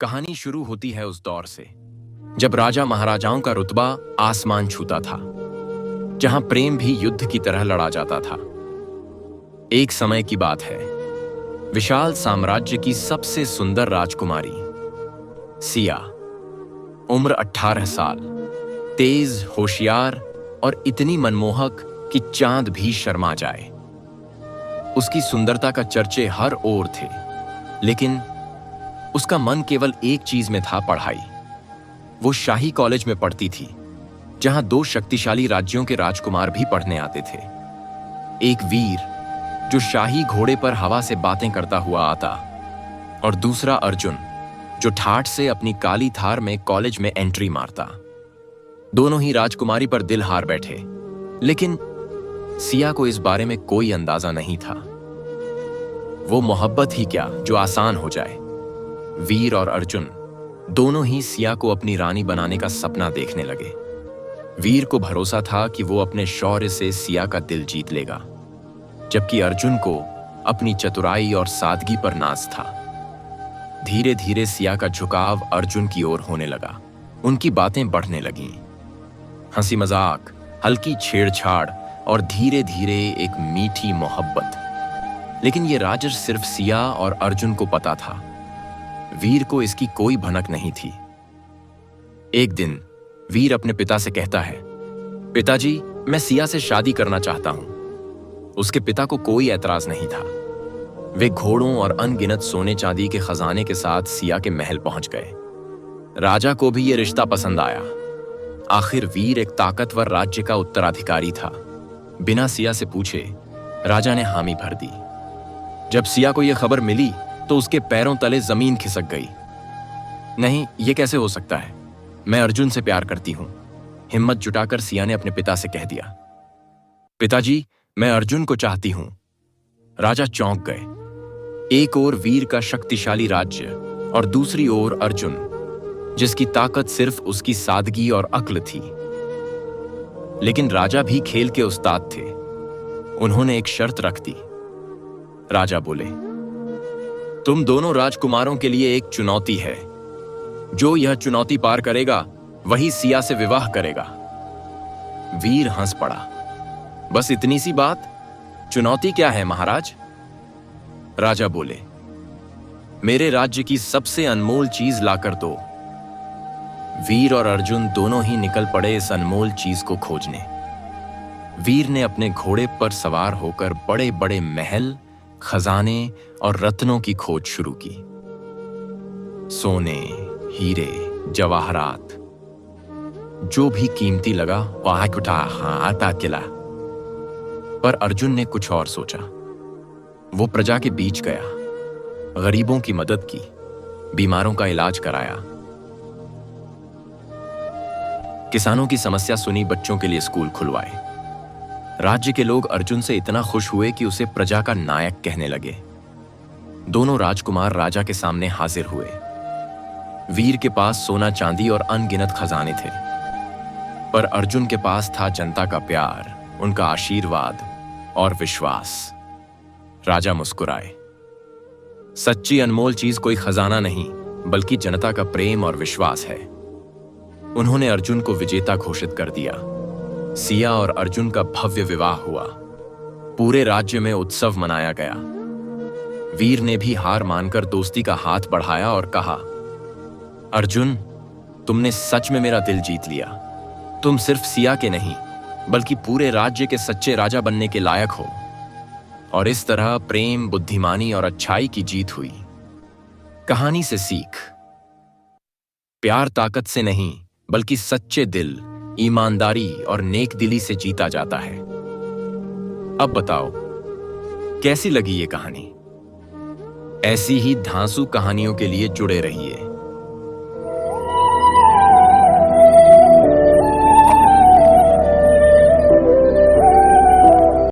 कहानी शुरू होती है उस दौर से जब राजा महाराजाओं का रुतबा आसमान छूता था, जहां प्रेम भी युद्ध की तरह लड़ा जाता था। एक समय की बात है, विशाल साम्राज्य की सबसे सुंदर राजकुमारी सिया, उम्र 18 साल, तेज, होशियार और इतनी मनमोहक कि चांद भी शर्मा जाए। उसकी सुंदरता का चर्चे हर ओर थे, लेकिन उसका मन केवल एक चीज में था, पढ़ाई। वो शाही कॉलेज में पढ़ती थी, जहां 2 शक्तिशाली राज्यों के राजकुमार भी पढ़ने आते थे। एक वीर जो शाही घोड़े पर हवा से बातें करता हुआ आता, और दूसरा अर्जुन जो ठाठ से अपनी काली थार में कॉलेज में एंट्री मारता। दोनों ही राजकुमारी पर दिल हार बैठे, लेकिन सिया को इस बारे में कोई अंदाजा नहीं था। वो मोहब्बत ही क्या जो आसान हो जाए। वीर और अर्जुन दोनों ही सिया को अपनी रानी बनाने का सपना देखने लगे। वीर को भरोसा था कि वो अपने शौर्य से सिया का दिल जीत लेगा, जबकि अर्जुन को अपनी चतुराई और सादगी पर नाज था। धीरे धीरे सिया का झुकाव अर्जुन की ओर होने लगा। उनकी बातें बढ़ने लगीं, हंसी मजाक, हल्की छेड़छाड़ और धीरे धीरे एक मीठी मोहब्बत। लेकिन ये राज सिर्फ सिया और अर्जुन को पता था, वीर को इसकी कोई भनक नहीं थी। एक दिन वीर अपने पिता से कहता है, पिताजी, मैं सिया से शादी करना चाहता हूं। उसके पिता को कोई ऐतराज नहीं था। वे घोड़ों और अनगिनत सोने चांदी के खजाने के साथ सिया के महल पहुंच गए। राजा को भी यह रिश्ता पसंद आया। आखिर वीर एक ताकतवर राज्य का उत्तराधिकारी था। बिना सिया से पूछे राजा ने हामी भर दी। जब सिया को यह खबर मिली तो उसके पैरों तले जमीन खिसक गई। नहीं, यह कैसे हो सकता है? मैं अर्जुन से प्यार करती हूं। हिम्मत जुटाकर सिया ने अपने पिता से कह दिया। पिताजी, मैं अर्जुन को चाहती हूं। राजा चौंक गए। एक ओर वीर का शक्तिशाली राज्य और दूसरी ओर अर्जुन, जिसकी ताकत सिर्फ उसकी सादगी और अक्ल थी। लेकिन राजा भी खेल के उस्ताद थे। उन्होंने एक शर्त रख दी। राजा बोले, तुम दोनों राजकुमारों के लिए एक चुनौती है। जो यह चुनौती पार करेगा वही सिया से विवाह करेगा। वीर हंस पड़ा। बस इतनी सी बात? चुनौती क्या है महाराज? राजा बोले, मेरे राज्य की सबसे अनमोल चीज लाकर दो। वीर और अर्जुन दोनों ही निकल पड़े इस अनमोल चीज को खोजने। वीर ने अपने घोड़े पर सवार होकर बड़े बड़े महल, खजाने और रत्नों की खोज शुरू की। सोने, हीरे, जवाहरात, जो भी कीमती लगा वहां उठा हाथ किला। पर अर्जुन ने कुछ और सोचा। वो प्रजा के बीच गया, गरीबों की मदद की, बीमारों का इलाज कराया, किसानों की समस्या सुनी, बच्चों के लिए स्कूल खुलवाए। राज्य के लोग अर्जुन से इतना खुश हुए कि उसे प्रजा का नायक कहने लगे। दोनों राजकुमार राजा के सामने हाजिर हुए। वीर के पास सोना चांदी और अनगिनत खजाने थे, पर अर्जुन के पास था जनता का प्यार, उनका आशीर्वाद और विश्वास। राजा मुस्कुराए। सच्ची अनमोल चीज कोई खजाना नहीं, बल्कि जनता का प्रेम और विश्वास है। उन्होंने अर्जुन को विजेता घोषित कर दिया। सिया और अर्जुन का भव्य विवाह हुआ। पूरे राज्य में उत्सव मनाया गया। वीर ने भी हार मानकर दोस्ती का हाथ बढ़ाया और कहा, अर्जुन, तुमने सच में मेरा दिल जीत लिया। तुम सिर्फ सिया के नहीं, बल्कि पूरे राज्य के सच्चे राजा बनने के लायक हो। और इस तरह प्रेम, बुद्धिमानी और अच्छाई की जीत हुई। कहानी से सीख: प्यार ताकत से नहीं, बल्कि सच्चे दिल, ईमानदारी और नेक दिली से जीता जाता है। अब बताओ, कैसी लगी ये कहानी? ऐसी ही धांसू कहानियों के लिए जुड़े रहिए।